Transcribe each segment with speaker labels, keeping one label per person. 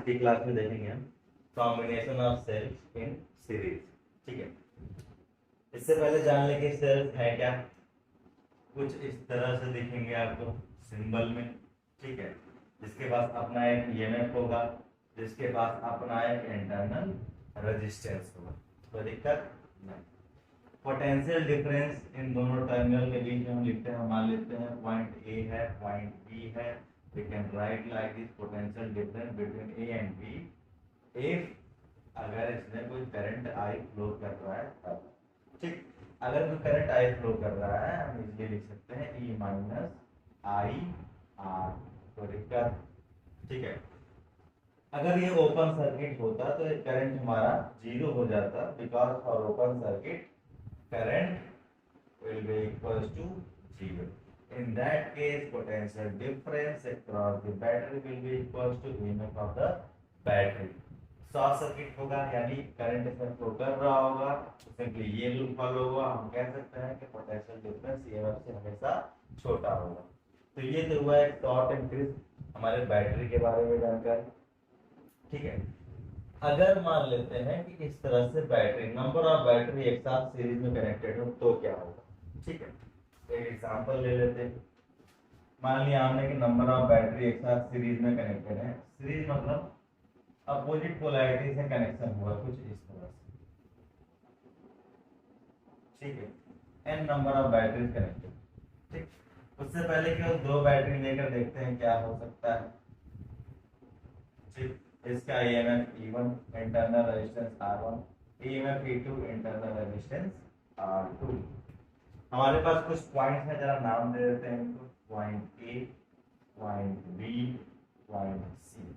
Speaker 1: की क्लास में देखेंगे हम combination of cells in series. ठीक है, इससे पहले जान लेंगे सेल्स है क्या। कुछ इस तरह से दिखेंगे आपको सिंबल में। ठीक है, जिसके पास अपना एक ईएमएफ होगा, जिसके पास अपना एक इंटरनल रेजिस्टेंस होगा, कोई दिक्कत नहीं। पोटेंशियल डिफरेंस इन दोनों टर्मिनल के बीच में हम लिखते हैं, मान लेते हैं पॉइंट ए है, पॉइंट बी है। We can write like this potential difference between A and B if अगर इसमें कोई करंट आई फ्लो कर रहा है तब। ठीक, अगर कोई करंट आई फ्लो कर रहा है हम इसलिए लिख सकते हैं ई माइनस आई आर, कोई दिक्कत। ठीक है, अगर ये ओपन सर्किट होता तो करंट हमारा जीरो हो जाता, because for open circuit current will be equals to 0. In that case, potential difference across the battery will be equals to EMF of the battery. Short circuit होगा यानी current इसमें flow कर रहा होगा, तो सिंपली ये लूप फॉलो होगा। हम कह सकते हैं कि पोटेंशियल डिफरेंस EMF से हमेशा छोटा होगा। तो ये तो हुआ एक शॉर्ट एंड क्रिस्प हमारे बैटरी के बारे में जानकारी। ठीक है, अगर मान लेते हैं कि इस तरह से बैटरी नंबर ऑफ बैटरी एक साथ सीरीज में कनेक्टेड हो तो क्या होगा। ठीक है, एक एग्जांपल ले लेते हैं। मान लिया हमने कि नंबर ऑफ बैटरी एक साथ सीरीज में कनेक्टेड है। सीरीज मतलब अपोजिट पोलैरिटी से कनेक्शन हुआ कुछ इस तरह से। ठीक है, N number of battery connected. ठीक, उससे पहले केवल दो बैटरी लेकर देखते हैं क्या हो सकता है। ठीक, इसका EMF E1 internal resistance R1, EMF E2 internal resistance R2। हमारे पास कुछ पॉइंट्स हैं, जरा नाम दे देते हैं इनको। Point A, point B, point C.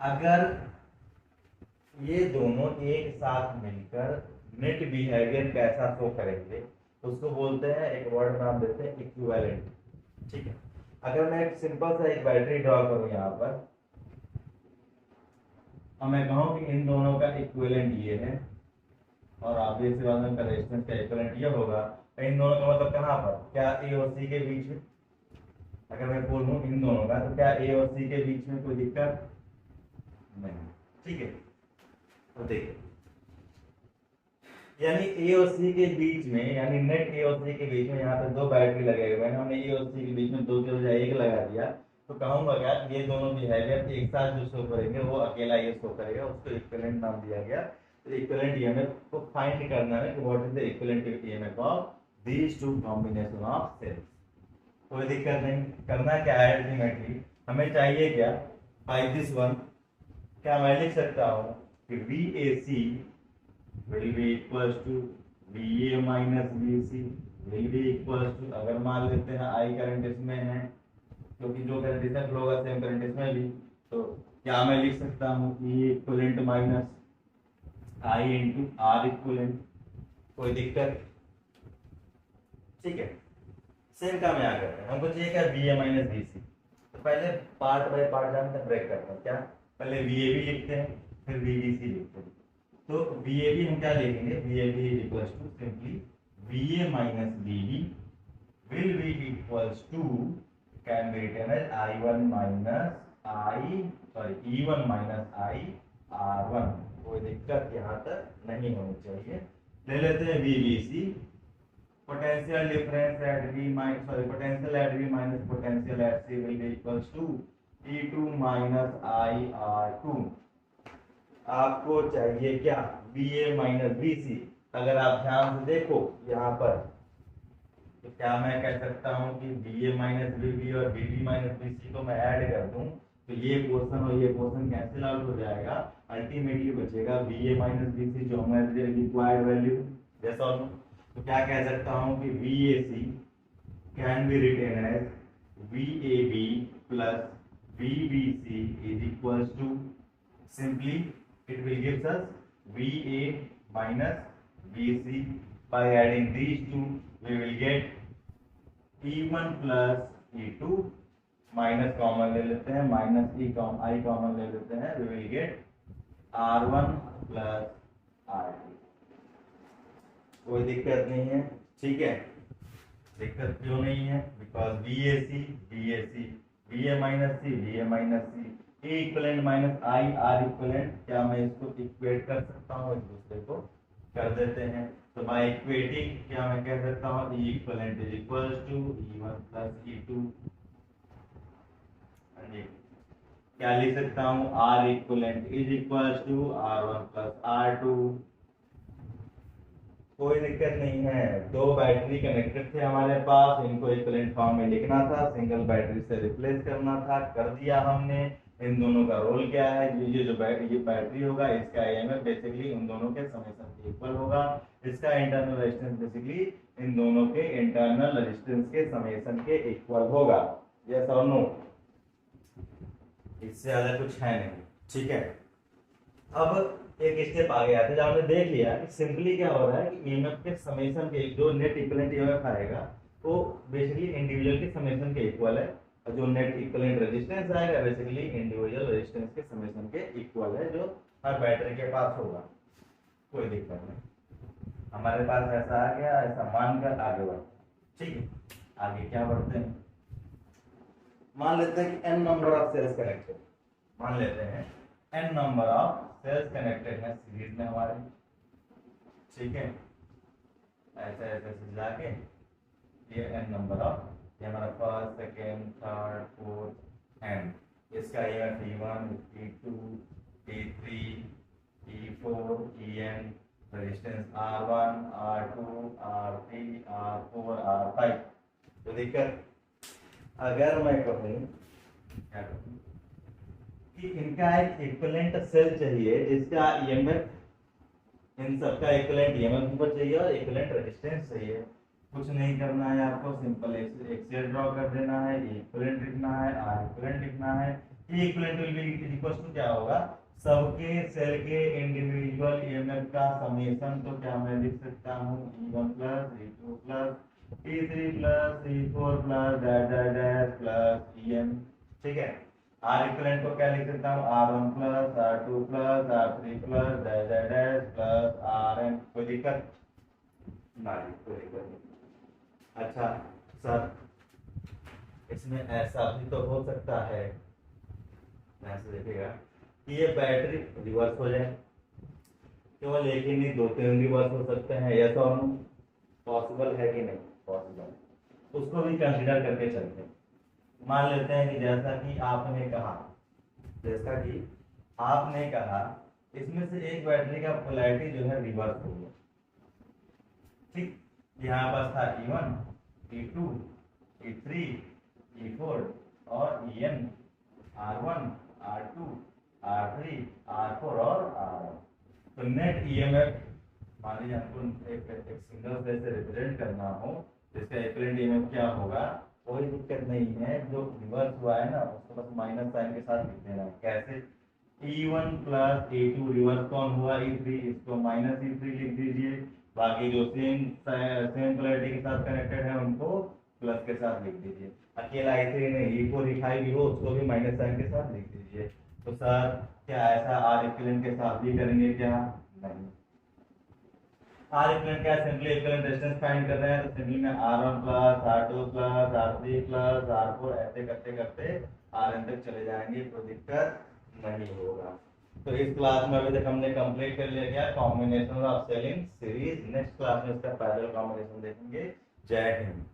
Speaker 1: अगर ये दोनों एक साथ मिलकर नेट बिहेवियर कैसा शो करेंगे उसको बोलते हैं, एक वर्ड नाम देते हैं इक्विवेलेंट। ठीक है, अगर मैं एक सिंपल सा एक बैटरी ड्रॉ करूं यहाँ पर और मैं कहूँ कि इन दोनों का इक्विवेलेंट ये है और ऑब्वियस सी बात है रेजिस्टेंस का इक्विवेलेंट ये होगा, इन दोनों का मतलब कहाँ पर, क्या ए और सी के बीच में। अगर मैं बोलूँ इन दोनों का तो क्या ए और सी के बीच में कोई दिक्कत नहीं। ठीक है, तो देखिए यानी ए और सी के बीच में, यानी नेट ए और सी के बीच में यहाँ पे दो बैटरी लगे हुए हैं। हमने ए और सी के बीच में दो के बजाय एक लगा दिया तो कहूंगा क्या, ये दोनों बिहेवियर एक साथ जो शो करेंगे वो अकेला ये शो करेगा, उसको इक्विवेलेंट नाम दिया गया। तो इक्विवेलेंट ईएमएफ को फाइंड करना है कि what is the equivalent EMF of these two combination of cells. कोई दिक्कत नहीं, करना क्या है अल्टीमेटली हमें चाहिए क्या, बाय दिस वन क्या मैं लिख सकता हूँ कि VAC will be equals to VA minus VC will be equals to, अगर मान लेते हैं I करंट इसमें है क्योंकि जो करंट इसमें फ्लो होगा सेम करंट इसमें भी, तो क्या मैं लिख सकता हूँ E equivalent minus I into R equivalent. कोई दिक्कत। ठीक है, सेम काम यहाँ करते हैं। हमको चाहिए क्या, VA माइनस VC। तो पहले पार्ट बाय पार्ट जानते हैं, ब्रेक करते हैं। क्या, पहले VAB लिखते हैं फिर VBC लिखते हैं। तो VAB हम क्या लिखेंगे, VAB is equals to simply VA minus VB will be equals to, can be written as I1 minus E1 minus I R1। कोई दिक्कत यहाँ तक नहीं होनी चाहिए। ले लेते हैं VBC, potential difference at potential at V minus potential at C will be equals to E2 minus I R2। आपको चाहिए क्या, VA माइनस VC। अगर आप ध्यान से देखो यहाँ पर तो क्या मैं कह सकता हूँ कि VA माइनस VB और VB माइनस VC को मैं ऐड कर दूं तो ये पोर्शन और ये पोर्शन कैंसिल आउट हो जाएगा, अल्टीमेटली बचेगा VA माइनस VC जो हमारे रिक्वायर्ड वैल्यू। जैसा तो क्या कह सकता हूँ कि VAC can be written as VAB plus VBC is equals to, simply it will gives us VA minus VC. By adding these two we will get E1 plus E2 minus common ले लेते हैं, minus I common ले लेते हैं, we will get R1 plus R2। कोई दिक्कत नहीं है। ठीक है, दिक्कत क्यों नहीं है, because VAC VAC VA minus C E equivalent minus I R equivalent, क्या मैं इसको इक्वेट कर सकता हूँ, एक दूसरे को कर देते हैं। तो बाय इक्वेटिंग क्या मैं कह सकता हूँ, E equivalent is equal to E1 plus E2, क्या लिख सकता हूँ, R equivalent is equal to R1 plus R2। कोई दिक्कत नहीं है, दो बैटरी कनेक्टेड थे हमारे पास, इनको इक्विवेलेंट फॉर्म में लिखना था, सिंगल बैटरी से रिप्लेस करना था, कर दिया हमने। इन दोनों का रोल क्या है, ये जो बैटरी होगा इसका ईएमएफ बेसिकली उन दोनों के समेशन के इक्वल होगा, इसका इंटरनल रेजिस्टेंस बेसिकली इन दोनों के इंटरनल रेजिस्टेंस के समेशन के इक्वल होगा। यस और नो, इससे ज्यादा कुछ है नहीं, ठीक है। अब एक स्टेप आगे आते हैं, जब हमने देख लिया कि सिंपली क्या हो रहा है कि ईएमएफ के समेशन के जो नेट इक्विवेलेंट ईएमएफ आएगा वो बेसिकली इंडिविजुअल के समेशन के इक्वल है, और जो नेट इक्विवेलेंट रेजिस्टेंस आएगा बेसिकली इंडिविजुअल रेजिस्टेंस के समेशन के इक्वल है, जो हर बैटरी के पास होगा। कोई दिक्कत नहीं, हमारे पास ऐसा आ गया, ऐसा मानकर आगे बढ़ते हैं, ठीक है। आगे क्या बढ़ते हैं, मान लेते हैं कि n number of cells connected, मान लेते हैं n number of cells connected है सीरीज में हमारे, ठीक है। ऐसे ऐसे सजा के ये n नंबर ऑफ, ये हमारा first second third fourth n, इसका ये E1 E2 E3 E4 En, resistance R1 R2 R3 R4 R5। तो दिक्कत अगर मैं कहूँ क्या कहूँ कि इनका एक इक्विवेलेंट सेल चाहिए जिसका ईएमएफ, इन सबका इक्विवेलेंट ईएमएफ ऊपर चाहिए और इक्विवेलेंट रेजिस्टेंस चाहिए। कुछ नहीं करना है आपको, सिंपल एक्सेल ड्रॉ कर देना है, इक्विवेलेंट लिखना है, आर इक्विवेलेंट लिखना है। E equivalent will be equal to क्या होगा, सबके सेल के इंडिविजुअल ईएमएफ का समेशन। तो क्या मैं लिख सकता हूँ E1 plus E2 plus E3 plus E4 plus dash dash dash plus EN, ठीक है। आर इक्विवेलेंट को क्या लिख सकता हूँ, R1 plus R2 plus R3 plus dash dash dash plus RN। कोई दिक्कत नहीं, कोई दिक्कत नहीं। अच्छा सर, इसमें ऐसा भी तो हो सकता है, ऐसे देखिएगा कि ये बैटरी रिवर्स हो जाए, केवल एक ही नहीं 2-3 रिवर्स हो सकते हैं, यस और नो, पॉसिबल है कि नहीं पॉसिबल, उसको भी कंसीडर करके चलते हैं। मान लेते हैं कि जैसा कि आपने कहा इसमें से एक बैटरी का पोलैरिटी जो है रिवर्स हो गया, ठीक। यहाँ पास था E1 E2 E3 E4 और EN, R1 R2 R3 R4 और RN। तो नेट ईएमएफ मान लीजिए हमको एक सिंगल सेल से रिप्रेजेंट करना हो, जिसका इक्विवेलेंट ईएमएफ क्या होगा, कोई दिक्कत नहीं है, जो रिवर्स हुआ है ना उसको बस माइनस साइन के साथ लिख देना है। कैसे, E1 प्लस E2 रिवर्स कौन हुआ, E3, इसको माइनस E3 लिख दीजिए, बाकी जो सेम पोलैरिटी के साथ कनेक्टेड है उनको प्लस के साथ लिख दीजिए। अकेला E3 नहीं, E4 E5 भी हो उसको भी माइनस साइन के साथ लिख दीजिए। तो सर क्या ऐसा आर इक्विवेलेंट के साथ भी करेंगे क्या, नहीं। आर इक्विवेलेंट क्या, सिंपली इक्विवेलेंट रेजिस्टेंस फाइंड कर रहे हैं, तो सिंपली मैं R1 plus R2 plus R3 plus R4 ऐसे करते करते Rn तक चले जाएंगे, कोई दिक्कत नहीं होगा। तो इस क्लास में अभी तक हमने कंप्लीट कर लिया गया combination of cell in series. Next class में इसका पैरेलल कॉम्बिनेशन देखेंगे। जय हिंद।